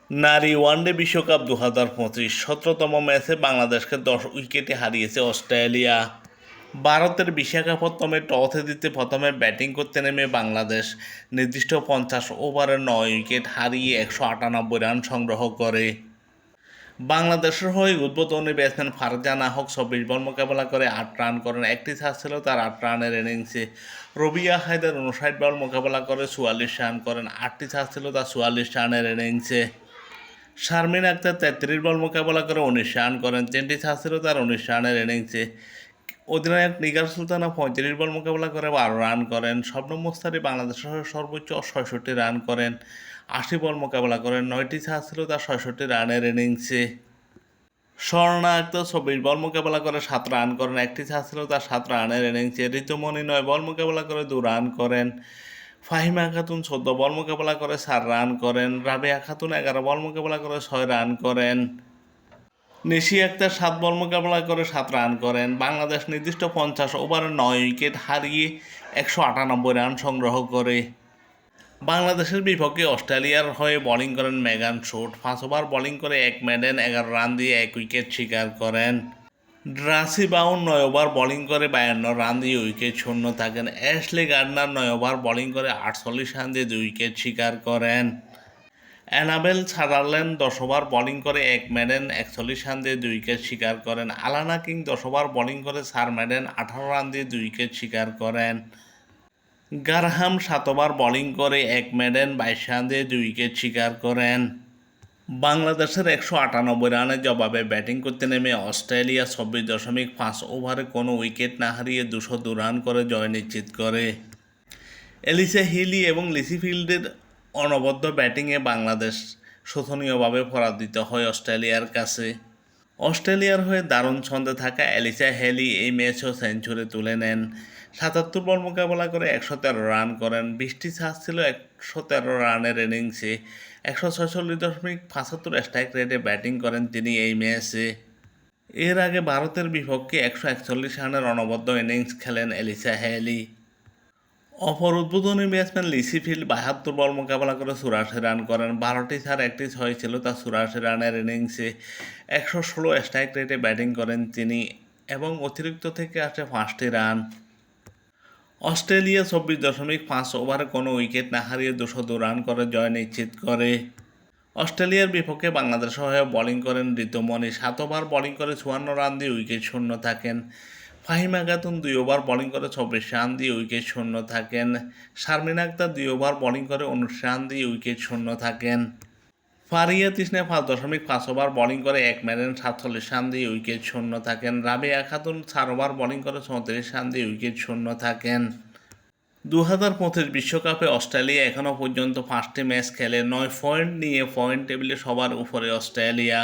নারী ওয়ানডে বিশ্বকাপ 2025 17তম ম্যাচে বাংলাদেশকে 10 উইকেটে হারিয়েছে অস্ট্রেলিয়া। ভারতের বিশাখাপত্তমে টসে জিতে প্রথমে ব্যাটিং করতে নেমে বাংলাদেশ নির্দিষ্ট 50 ওভারে 9 উইকেট হারিয়ে 198 রান সংগ্রহ করে। বাংলাদেশের হয়ে উদ্বোধনী ব্যাটসম্যান ফারজানা হক 24 বল মোকাবেলা করে 8 রান করেন। একটি ছাড় ছিল তার 8 রানের ইনিংসে। রবিয়া হায়দার 59 বল মোকাবেলা করে 44 রান করেন। 8টি ছাড় ছিল তার 44 রানের ইনিংসে। শারমিন আক্তার 33 বল মোকাবেলা করে 19 রান করেন। 3টি ছাড় ছিল তার 19 রানের ইনিংসে। অধিনায়ক নিগার সুলতানা 35 বল মোকাবেলা করে 12 রান করেন। শবনম মুস্তারি বাংলাদেশের হয়ে সর্বোচ্চ 66 রান করেন। 80 বল মোকাবেলা করেন। 9টি ছাড় ছিল তার 66 রানের ইনিংসে। স্বর্ণা আক্তার 24 বল মোকাবেলা করে 7 রান করেন। একটি ছাড় ছিল তার 7 রানের ইনিংসে। ঋতুমণি 9 বল মোকাবেলা করে 2 রান করেন। ফাহিমা খাতুন 14 বল মোকাবেলা করে 4 রান করেন। রাবেয়া খাতুন 11 বল মোকাবেলা করে 6 রান করেন। নিশি আক্তার 7 বল মোকাবেলা করে 7 রান করেন। বাংলাদেশ নির্দিষ্ট 50 ওভারে 9 উইকেট হারিয়ে 198 রান সংগ্রহ করে। বাংলাদেশের বিপক্ষে অস্ট্রেলিয়ার হয়ে বোলিং করেন মেগান শুট। 5 ওভার বোলিং করে 1 মেডেন 11 রান দিয়ে 1 উইকেট শিকার করেন। ড্রাসি বাউন 9 ওভার বোলিং করে 52 রান দিয়ে উইকেট শূন্য থাকেন। অ্যাশলে গার্ডনার 9 ওভার বোলিং করে 48 রান দিয়ে 2 উইকেট শিকার করেন। অ্যানাবেল সাদারল্যান্ড 10 ওভার বোলিং করে 1 মেডেন 41 রান দিয়ে 2 উইকেট শিকার করেন। আলানা কিং 10 ওভার বোলিং করে 4 মেডেন 18 রান দিয়ে 2 উইকেট শিকার করেন। গারহাম 7 ওভার বোলিং করে 1 মেডেন 22 রান দিয়ে 2 উইকেট শিকার করেন। বাংলাদেশের 198 রানের জবাবে ব্যাটিং করতে নেমে অস্ট্রেলিয়া 24.5 ওভারে কোনো উইকেট না হারিয়ে 202 রান করে জয় নিশ্চিত করে। এলিসা হিলি এবং লিসি ফিল্ডের অনবদ্য ব্যাটিংয়ে বাংলাদেশ শোচনীয়ভাবে পরাজিত হয় অস্ট্রেলিয়ার কাছে। অস্ট্রেলিয়ার হয়ে দারুণ ছন্দে থাকা এলিসা হেলি এই ম্যাচেও সেঞ্চুরি তুলে নেন। 77 বল মোকাবেলা করে 113 রান করেন। 20টি ছাড় ছিল 113 রানের ইনিংসে। 146.75 স্ট্রাইক রেটে ব্যাটিং করেন তিনি এই ম্যাচে। এর আগে ভারতের বিপক্ষে 141 রানের অনবদ্য ইনিংস খেলেন এলিসা হেলি। অপর উদ্বোধনী ব্যাটসম্যান লিসি ফিল্ড 72 বল মোকাবেলা করে 84 রান করেন। 12টি ছাড় 1টি ছয় ছিল তার 84 রানের ইনিংসে। 116 স্ট্রাইক রেটে ব্যাটিং করেন তিনি এবং অতিরিক্ত থেকে আসে 5টি রান। অস্ট্রেলিয়া 24.5 ওভারে কোনো উইকেট না হারিয়ে 202 রান করে জয় নিশ্চিত করে। অস্ট্রেলিয়ার বিপক্ষে বাংলাদেশ হয়ে বোলিং করেন ঋতুমণি। 7 ওভার বোলিং করে 54 রান দিয়ে উইকেট শূন্য থাকেন। ফাহিমা খাতুন 2 ওভার বোলিং করে 24 রান দিয়ে উইকেট শূন্য থাকেন। শারমিন আক্তার 2 ওভার বোলিং করে 19 রান দিয়ে উইকেট শূন্য থাকেন। ফারিয়া তৃষ্ণা 5.5 ওভার বোলিং করে 1 মেডেন 47 রান দিয়ে উইকেট শূন্য থাকেন। রাবেয়া খাতুন 4 ওভার বোলিং করে 34 রান দিয়ে উইকেট শূন্য থাকেন। 2025 বিশ্বকাপে অস্ট্রেলিয়া এখনও পর্যন্ত 5টি ম্যাচ খেলে 9 পয়েন্ট নিয়ে পয়েন্ট টেবিলে সবার উপরে অস্ট্রেলিয়া।